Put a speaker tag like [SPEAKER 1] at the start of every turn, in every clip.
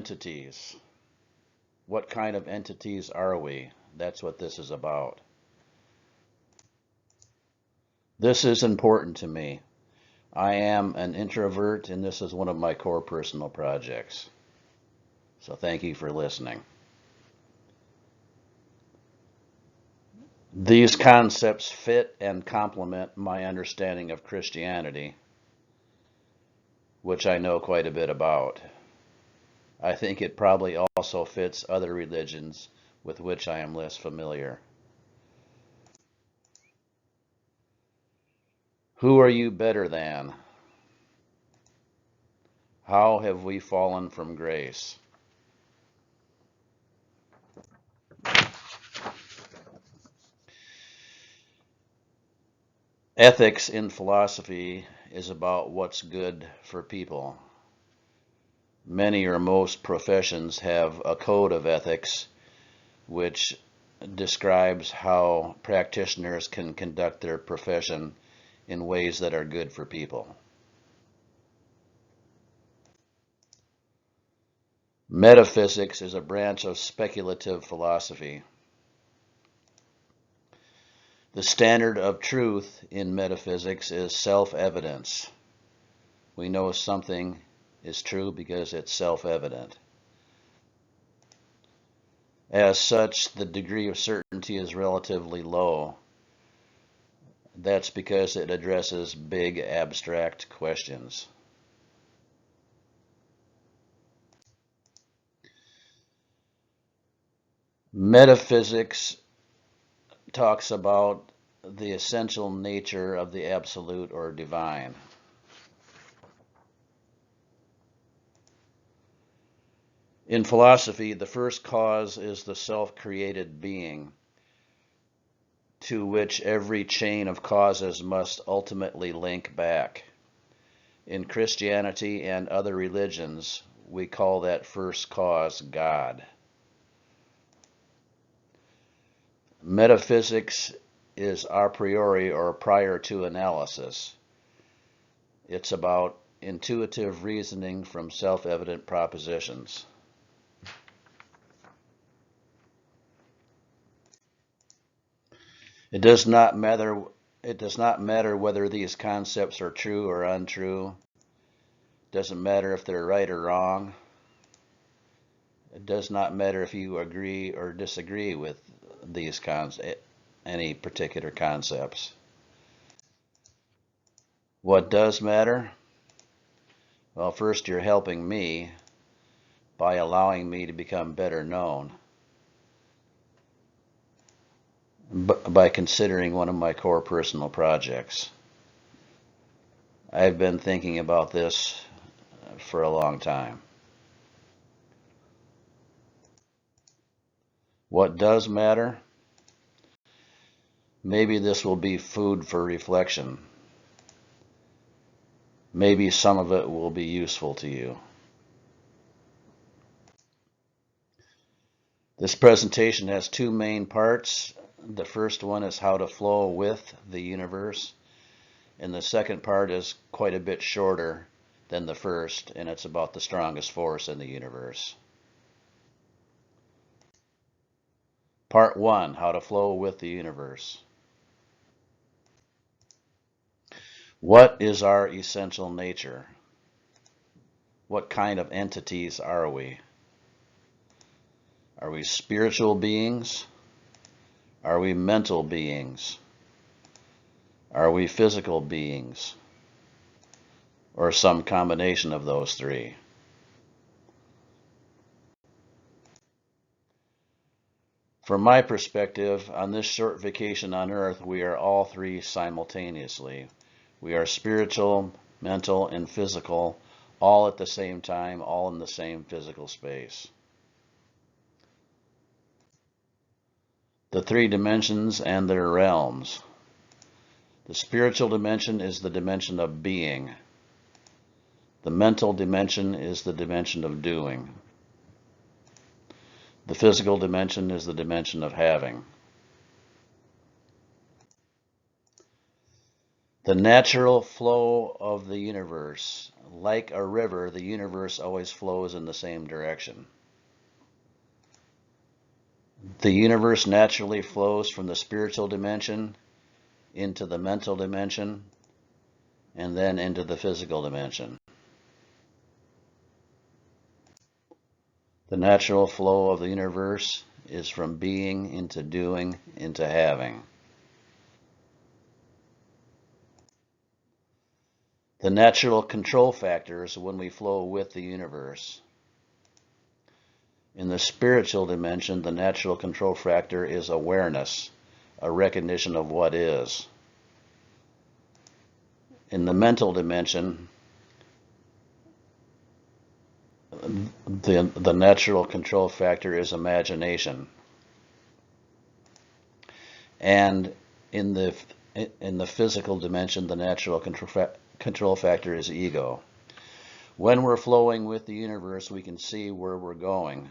[SPEAKER 1] entities. What kind of entities are we? That's what this is about. This is important to me. I am an introvert, and this is one of my core personal projects. So thank you for listening. These concepts fit and complement my understanding of Christianity, which I know quite a bit about. I think it probably also fits other religions with which I am less familiar. Who are you better than? How have we fallen from grace? Ethics in philosophy is about what's good for people. Many or most professions have a code of ethics which describes how practitioners can conduct their profession in ways that are good for people. Metaphysics is a branch of speculative philosophy. The standard of truth in metaphysics is self-evidence. We know something is true because it's self-evident. As such, the degree of certainty is relatively low. That's because it addresses big abstract questions. Metaphysics talks about the essential nature of the absolute or divine. In philosophy, the first cause is the self-created being, to which every chain of causes must ultimately link back. In Christianity and other religions, we call that first cause God. Metaphysics is a priori or prior to analysis. It's about intuitive reasoning from self-evident propositions. It does not matter whether these concepts are true or untrue. It doesn't matter if they're right or wrong. It does not matter if you agree or disagree with these any particular concepts. What does matter? Well, first, you're helping me by allowing me to become better known by considering one of my core personal projects. I've been thinking about this for a long time. What does matter? Maybe this will be food for reflection. Maybe some of it will be useful to you. This presentation has two main parts. The first one is how to flow with the universe, and the second part is quite a bit shorter than the first, and it's about the strongest force in the universe. Part 1, how to flow with the universe. What is our essential nature? What kind of entities are we? Are we spiritual beings? Are we mental beings? Are we physical beings? Or some combination of those three? From my perspective, on this short vacation on Earth, we are all three simultaneously. We are spiritual, mental, and physical, all at the same time, all in the same physical space. The three dimensions and their realms. The spiritual dimension is the dimension of being. The mental dimension is the dimension of doing. The physical dimension is the dimension of having. The natural flow of the universe. Like a river, the universe always flows in the same direction. The universe naturally flows from the spiritual dimension into the mental dimension and then into the physical dimension. The natural flow of the universe is from being into doing into having. The natural control factor is when we flow with the universe. In the spiritual dimension, the natural control factor is awareness, a recognition of what is. In the mental dimension, the natural control factor is imagination. And in the physical dimension, the natural control factor is ego. When we're flowing with the universe, we can see where we're going.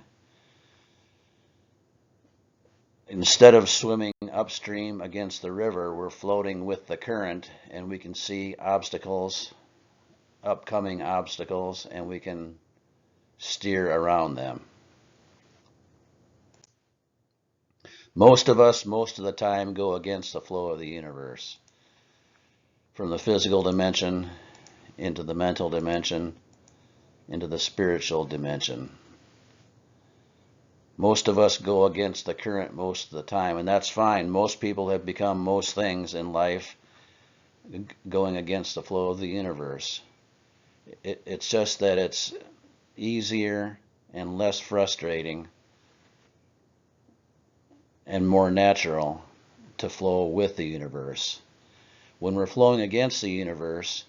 [SPEAKER 1] Instead of swimming upstream against the river, we're floating with the current, and we can see obstacles, upcoming obstacles, and we can steer around them. Most of us, most of the time, go against the flow of the universe. From the physical dimension into the mental dimension, into the spiritual dimension. Most of us go against the current most of the time, and that's fine. Most people have become most things in life going against the flow of the universe. It's just that it's easier and less frustrating and more natural to flow with the universe. When we're flowing against the universe,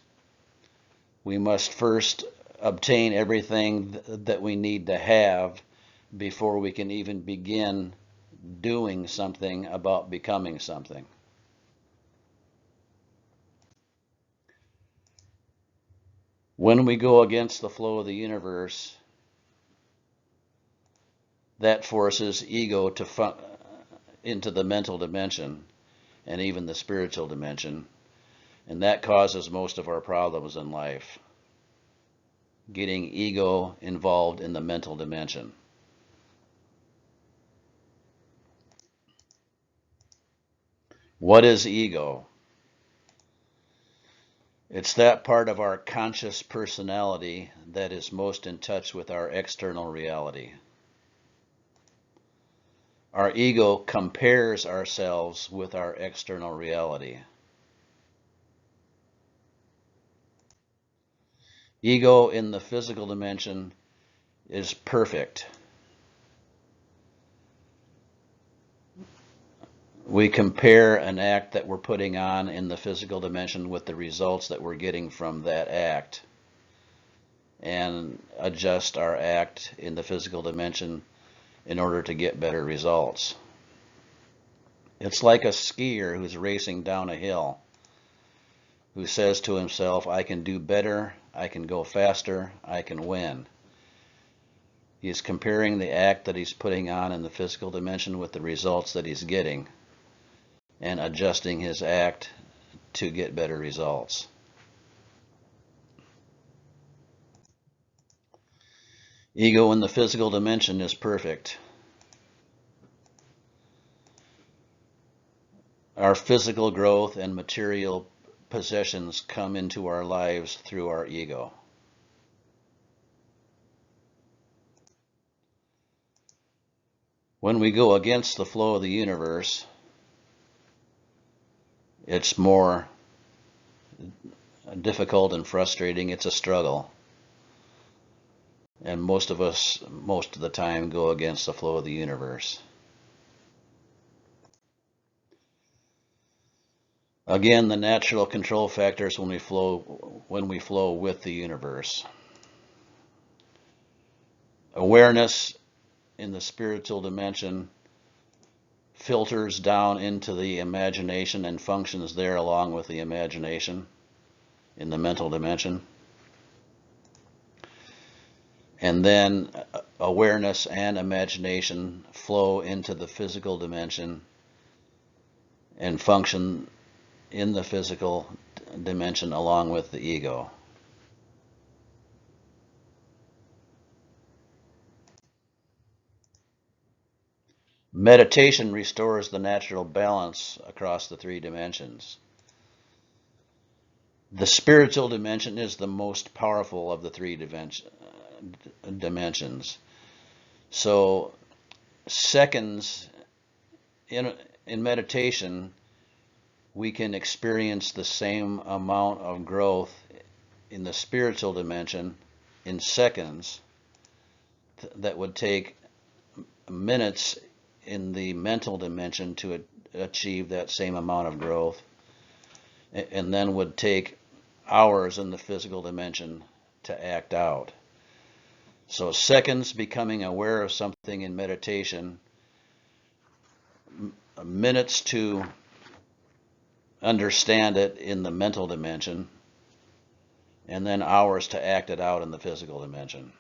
[SPEAKER 1] we must first obtain everything that we need to have before we can even begin doing something about becoming something. When we go against the flow of the universe, that forces ego to into the mental dimension and even the spiritual dimension, and that causes most of our problems in life, getting ego involved in the mental dimension. What is ego? It's that part of our conscious personality that is most in touch with our external reality. Our ego compares ourselves with our external reality. Ego in the physical dimension is perfect. We compare an act that we're putting on in the physical dimension with the results that we're getting from that act, and adjust our act in the physical dimension in order to get better results. It's like a skier who's racing down a hill, who says to himself, I can do better, I can go faster, I can win. He's comparing the act that he's putting on in the physical dimension with the results that he's getting, and adjusting his act to get better results. Ego in the physical dimension is perfect. Our physical growth and material possessions come into our lives through our ego. When we go against the flow of the universe, it's more difficult and frustrating. It's a struggle. And most of us, most of the time, go against the flow of the universe. Again, the natural control factors when we flow with the universe. Awareness in the spiritual dimension filters down into the imagination and functions there along with the imagination in the mental dimension. And then awareness and imagination flow into the physical dimension and function in the physical dimension along with the ego. Meditation restores the natural balance across the three dimensions. The spiritual dimension is the most powerful of the three dimensions. So seconds in meditation, we can experience the same amount of growth in the spiritual dimension in seconds that would take minutes in the mental dimension to achieve that same amount of growth, and then would take hours in the physical dimension to act out. So seconds becoming aware of something in meditation, minutes to understand it in the mental dimension, and then hours to act it out in the physical dimension.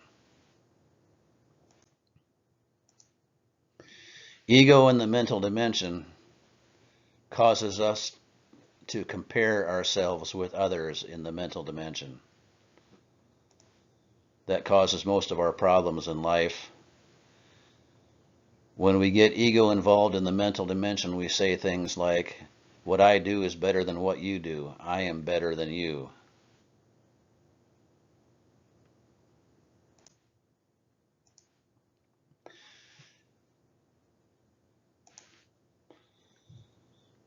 [SPEAKER 1] Ego in the mental dimension causes us to compare ourselves with others in the mental dimension. That causes most of our problems in life. When we get ego involved in the mental dimension, we say things like, "What I do is better than what you do. I am better than you."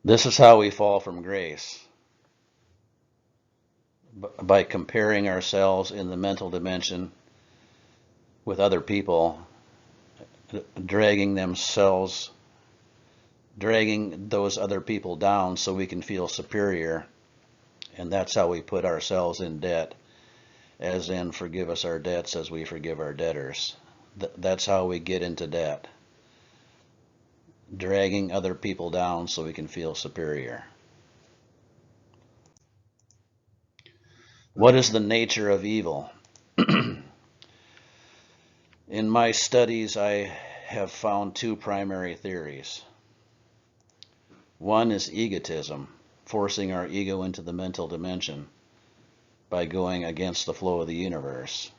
[SPEAKER 1] This is how we fall from grace. By comparing ourselves in the mental dimension with other people, dragging those other people down so we can feel superior, and that's how we put ourselves in debt, as in forgive us our debts as we forgive our debtors. That's how we get into debt, dragging other people down so we can feel superior. What is the nature of evil? In my studies, I have found two primary theories. One is egotism, forcing our ego into the mental dimension by going against the flow of the universe,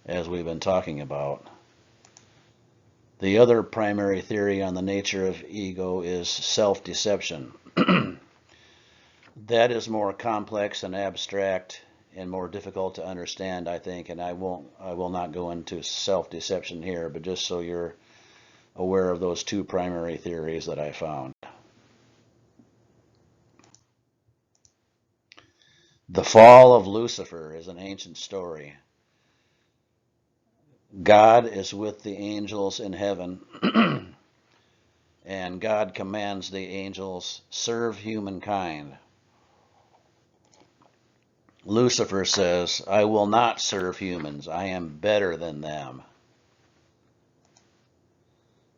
[SPEAKER 1] as we've been talking about. The other primary theory on the nature of ego is self-deception. That is more complex and abstract and more difficult to understand, I think, and I will not go into self-deception here, but just so you're aware of those two primary theories that I found. The fall of Lucifer is an ancient story. God is with the angels in heaven, and God commands the angels, serve humankind. Lucifer says, I will not serve humans. I am better than them.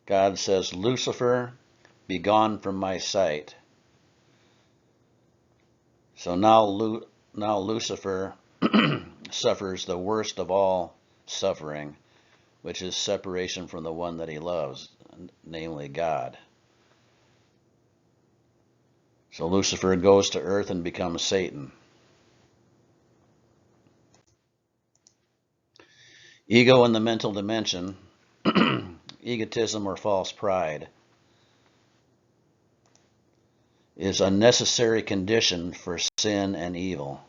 [SPEAKER 1] God says, Lucifer, be gone from my sight. So now Lucifer suffers the worst of all suffering, which is separation from the one that he loves, namely God. So Lucifer goes to earth and becomes Satan. Ego in the mental dimension, egotism or false pride, is a necessary condition for sin and evil.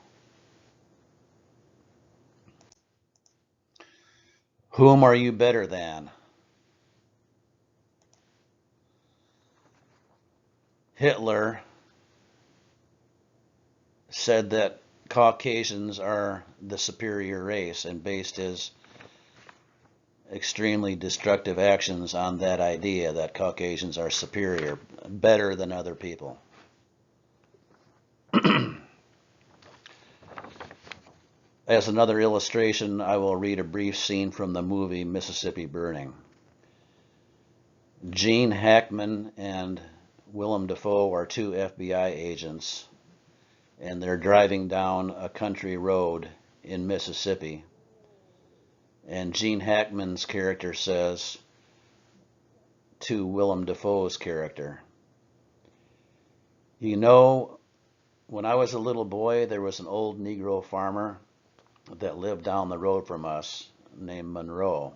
[SPEAKER 1] Whom are you better than? Hitler said that Caucasians are the superior race and based his extremely destructive actions on that idea that Caucasians are superior, better than other people. As another illustration, I will read a brief scene from the movie Mississippi Burning. Gene Hackman and Willem Dafoe are two FBI agents, and they're driving down a country road in Mississippi. And Gene Hackman's character says to Willem Dafoe's character, you know, When I was a little boy, there was an old Negro farmer that lived down the road from us named Monroe.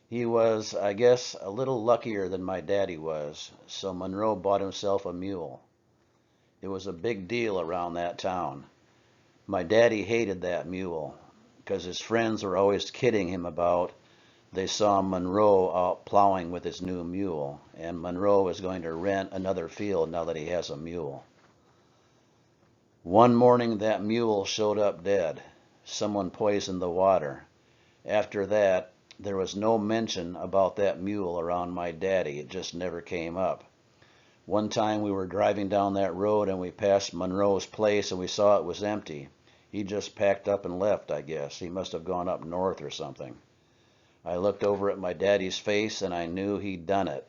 [SPEAKER 1] He was, I guess, a little luckier than my daddy was, so Monroe bought himself a mule. It was a big deal around that town. My daddy hated that mule because his friends were always kidding him about they saw Monroe out plowing with his new mule, and Monroe is going to rent another field now that he has a mule. One morning that mule showed up dead. Someone poisoned the water. After that, there was no mention about that mule around my daddy. It just never came up. One time we were driving down that road and we passed Monroe's place and we saw it was empty. He just packed up and left, I guess. He must have gone up north or something. I looked over at my daddy's face and I knew he'd done it.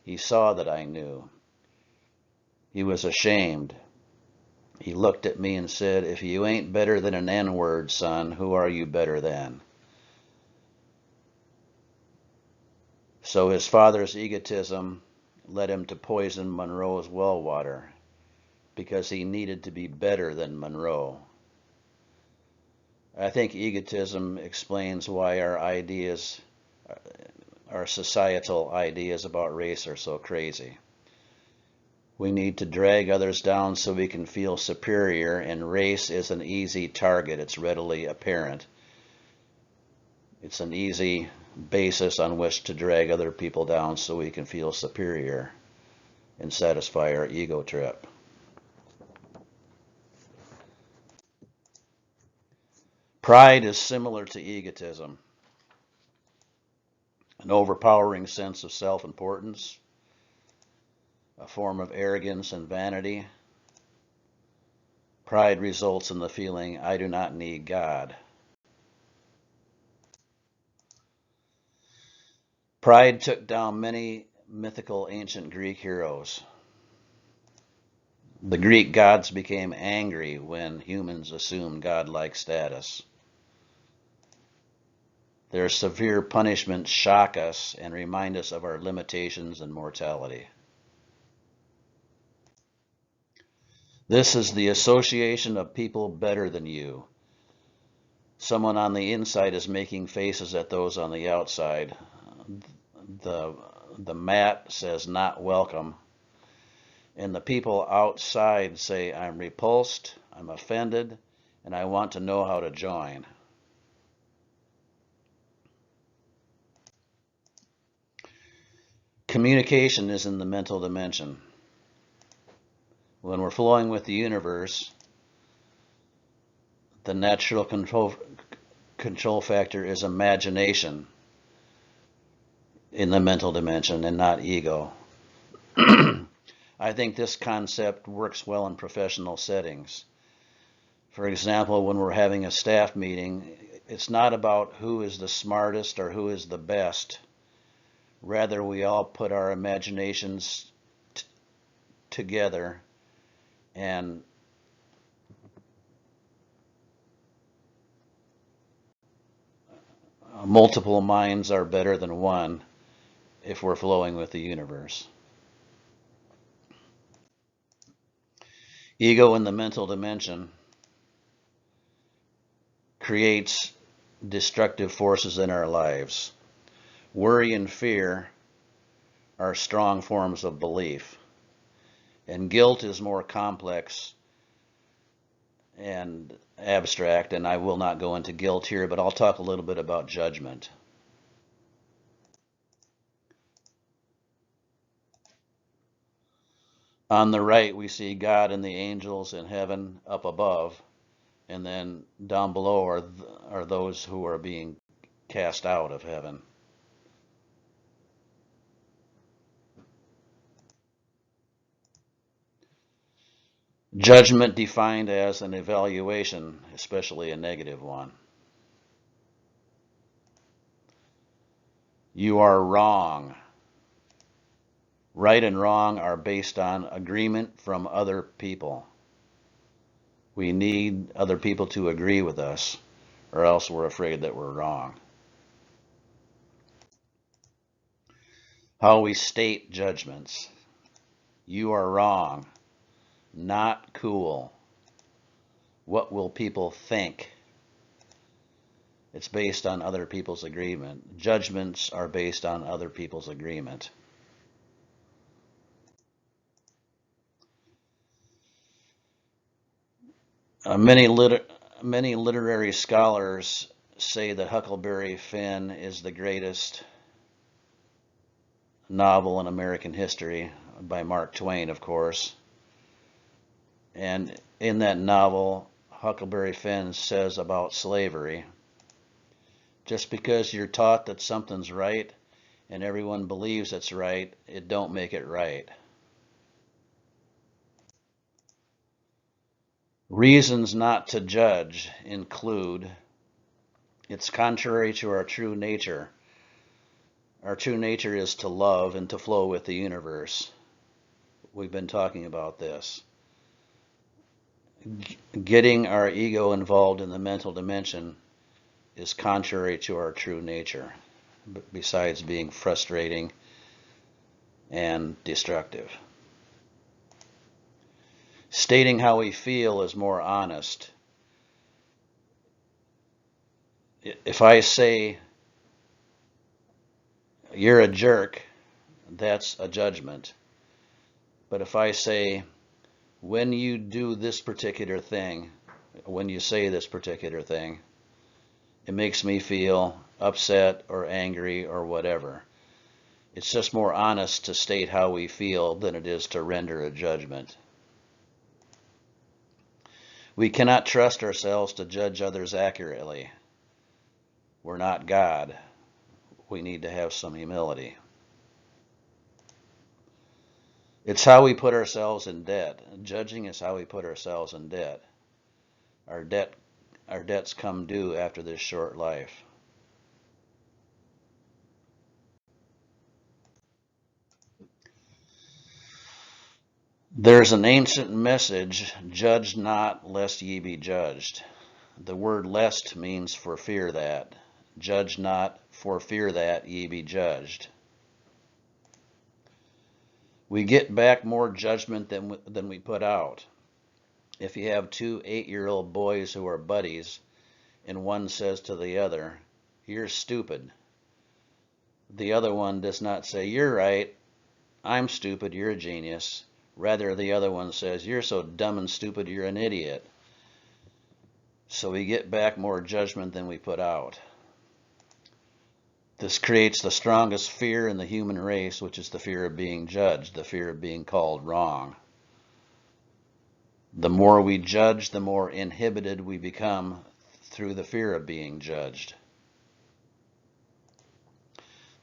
[SPEAKER 1] He saw that I knew. He was ashamed. He looked at me and said, "If you ain't better than an N-word, son, who are you better than?" So his father's egotism led him to poison Monroe's well water because he needed to be better than Monroe. I think egotism explains why our societal ideas about race are so crazy. We need to drag others down so we can feel superior, and race is an easy target. It's readily apparent. It's an easy basis on which to drag other people down so we can feel superior and satisfy our ego trip. Pride is similar to egotism, an overpowering sense of self-importance, a form of arrogance and vanity. Pride results in the feeling, I do not need God. Pride took down many mythical ancient Greek heroes. The Greek gods became angry when humans assumed godlike status. Their severe punishments shock us and remind us of our limitations and mortality. This is the association of people better than you. Someone on the inside is making faces at those on the outside. The mat says not welcome, and the people outside say I'm repulsed, I'm offended, and I want to know how to join. Communication is in the mental dimension. When we're flowing with the universe, the natural control factor is imagination in the mental dimension and not ego. I think this concept works well in professional settings. For example, when we're having a staff meeting, it's not about who is the smartest or who is the best. Rather, we all put our imaginations together and multiple minds are better than one if we're flowing with the universe. Ego in the mental dimension creates destructive forces in our lives. Worry and fear are strong forms of belief, and guilt is more complex and abstract, and I will not go into guilt here, but I'll talk a little bit about judgment. On the right, we see God and the angels in heaven up above, and then down below are those who are being cast out of heaven. Judgment defined as an evaluation, especially a negative one. You are wrong. Right and wrong are based on agreement from other people. We need other people to agree with us, or else we're afraid that we're wrong. How we state judgments. You are wrong. not cool. What will people think? It's based on other people's agreement. Judgments are based on other people's agreement. Many literary scholars say that Huckleberry Finn is the greatest novel in American history, by Mark Twain, of course. And in that novel, Huckleberry Finn says about slavery, just because you're taught that something's right and everyone believes it's right, it don't make it right. Reasons not to judge include it's contrary to our true nature. Our true nature is to love and to flow with the universe. We've been talking about this. Getting our ego involved in the mental dimension is contrary to our true nature, besides being frustrating and destructive. Stating how we feel is more honest. If I say, you're a jerk, that's a judgment. But if I say, when you do this particular thing, when you say this particular thing, it makes me feel upset or angry or whatever. It's just more honest to state how we feel than it is to render a judgment. We cannot trust ourselves to judge others accurately. We're not God. We need to have some humility. It's how we put ourselves in debt. Judging is how we put ourselves in debt. Our debts come due after this short life. There's an ancient message, judge not lest ye be judged. The word lest means for fear that. Judge not for fear that ye be judged. We get back more judgment than we put out. If you have two 8-year-old boys who are buddies, and one says to the other, you're stupid, the other one does not say, you're right, I'm stupid, you're a genius. Rather, the other one says, you're so dumb and stupid, you're an idiot. So we get back more judgment than we put out. This creates the strongest fear in the human race, which is the fear of being judged, the fear of being called wrong. The more we judge, the more inhibited we become through the fear of being judged.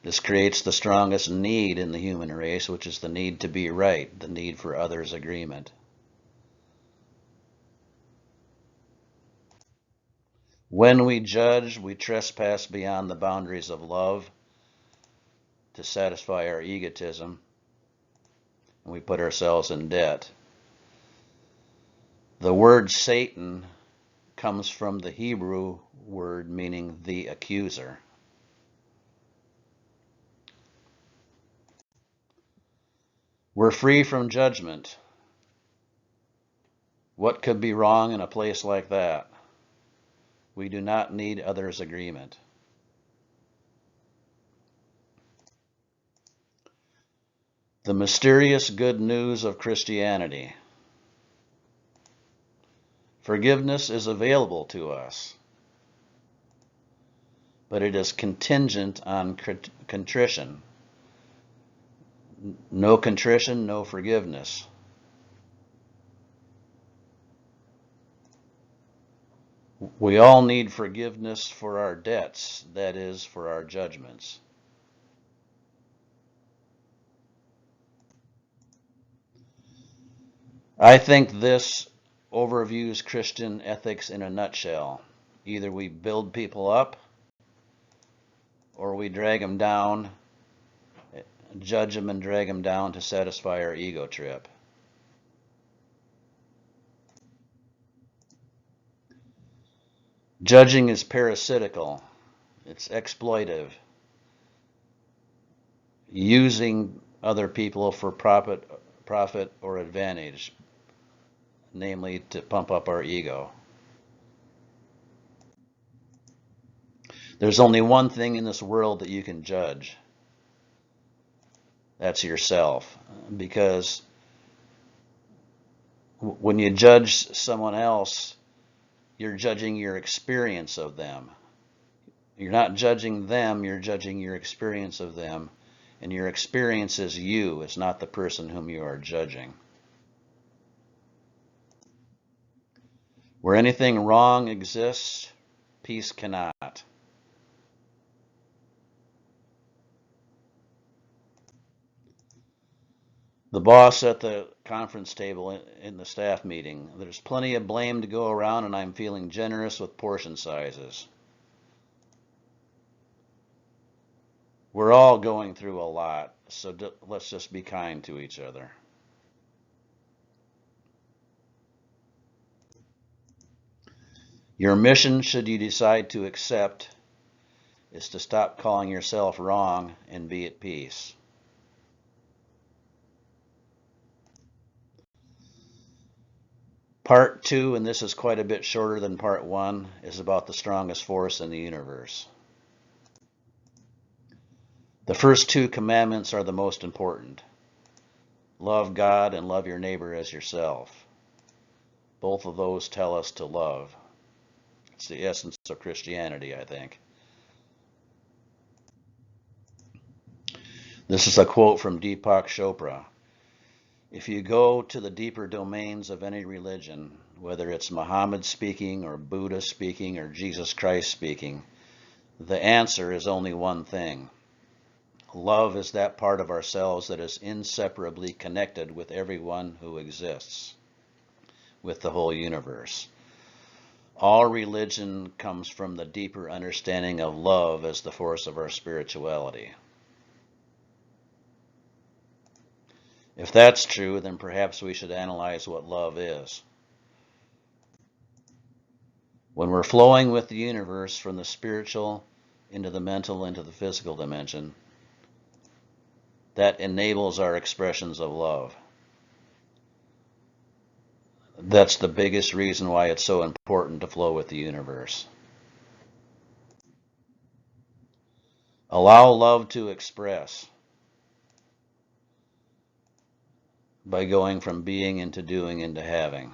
[SPEAKER 1] This creates the strongest need in the human race, which is the need to be right, the need for others' agreement. When we judge, we trespass beyond the boundaries of love to satisfy our egotism, and we put ourselves in debt. The word Satan comes from the Hebrew word meaning the accuser. We're free from judgment. What could be wrong in a place like that? We do not need others' agreement. The mysterious good news of Christianity. Forgiveness is available to us, but it is contingent on contrition. No contrition, no forgiveness. We all need forgiveness for our debts, that is, for our judgments. I think this overviews Christian ethics in a nutshell. Either we build people up or we drag them down, judge them and drag them down to satisfy our ego trip. Judging is parasitical. It's exploitive. Using other people for profit or advantage. namely to pump up our ego. There's only one thing in this world that you can judge. That's yourself. Because when you judge someone else, you're judging your experience of them. You're not judging them, you're judging your experience of them. And your experience is you, it's not the person whom you are judging. Where anything wrong exists, peace cannot. The boss at the conference table in the staff meeting, there's plenty of blame to go around and I'm feeling generous with portion sizes. We're all going through a lot, so let's just be kind to each other. Your mission, should you decide to accept, is to stop calling yourself wrong and be at peace. Part 2, and this is quite a bit shorter than part 1, is about the strongest force in the universe. The first 2 commandments are the most important. Love God and love your neighbor as yourself. Both of those tell us to love. It's the essence of Christianity, I think. This is a quote from Deepak Chopra. If you go to the deeper domains of any religion, whether it's Muhammad speaking or Buddha speaking or Jesus Christ speaking, the answer is only one thing. Love is that part of ourselves that is inseparably connected with everyone who exists, with the whole universe. All religion comes from the deeper understanding of love as the force of our spirituality. If that's true, then perhaps we should analyze what love is. When we're flowing with the universe from the spiritual into the mental into the physical dimension, that enables our expressions of love. That's the biggest reason why it's so important to flow with the universe. Allow love to express by going from being into doing into having.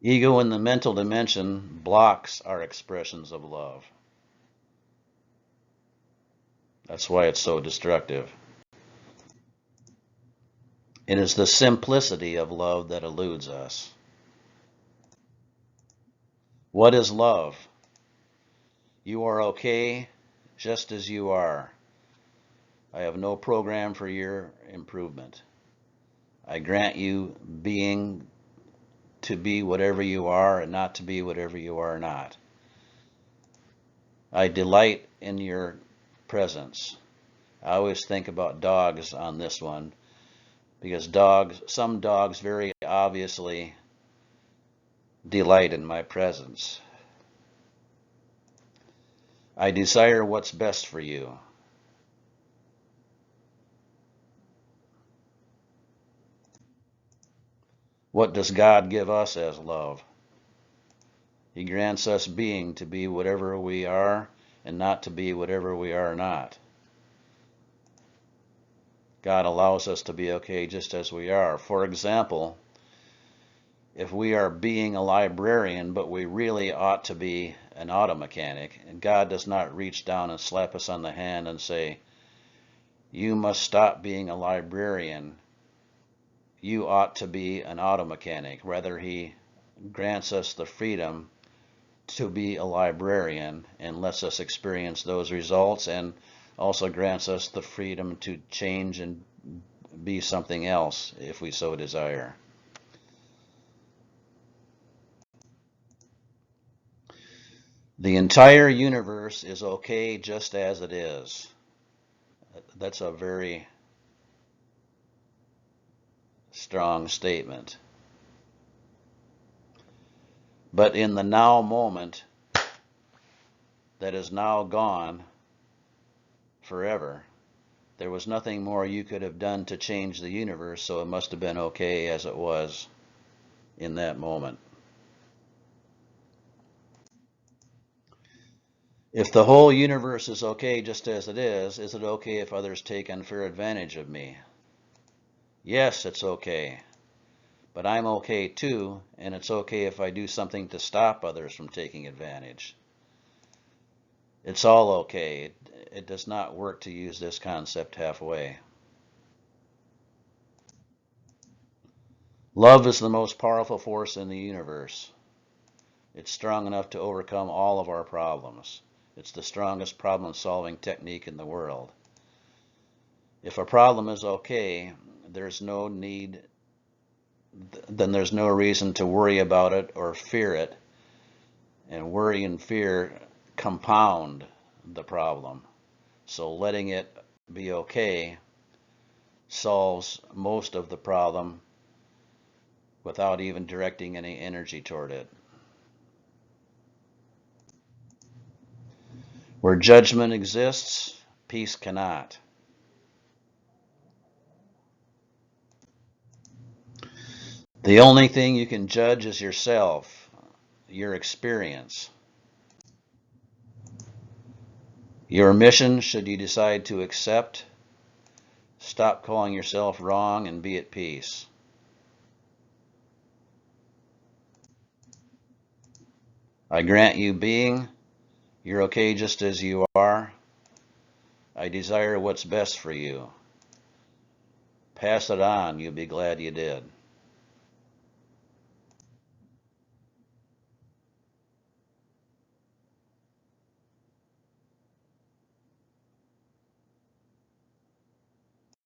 [SPEAKER 1] Ego in the mental dimension blocks our expressions of love. That's why it's so destructive. It is the simplicity of love that eludes us. What is love? You are okay just as you are. I have no program for your improvement. I grant you being to be whatever you are and not to be whatever you are not. I delight in your presence. I always think about dogs on this one because some dogs very obviously delight in my presence. I desire what's best for you. What does God give us as love? He grants us being to be whatever we are and not to be whatever we are not. God allows us to be okay just as we are. For example, if we are being a librarian, but we really ought to be an auto mechanic, and God does not reach down and slap us on the hand and say, you must stop being a librarian. You ought to be an auto mechanic. Rather, He grants us the freedom to be a librarian and lets us experience those results, and also grants us the freedom to change and be something else if we so desire. The entire universe is okay just as it is. That's a very strong statement. But in the now moment that is now gone forever, There was nothing more you could have done to change the universe, so it must have been okay as it was in that moment. If the whole universe is okay just as it is it okay if others take unfair advantage of me? Yes, it's okay. But I'm okay too, and it's okay if I do something to stop others from taking advantage. It's all okay. It does not work to use this concept halfway. Love is the most powerful force in the universe. It's strong enough to overcome all of our problems. It's the strongest problem-solving technique in the world. If a problem is okay, there's no need, then there's no reason to worry about it or fear it. And worry and fear compound the problem. So letting it be okay solves most of the problem without even directing any energy toward it. Where judgment exists, peace cannot. The only thing you can judge is yourself, your experience. Your mission, should you decide to accept, stop calling yourself wrong and be at peace. I grant you being, you're okay just as you are. I desire what's best for you. Pass it on, you'll be glad you did.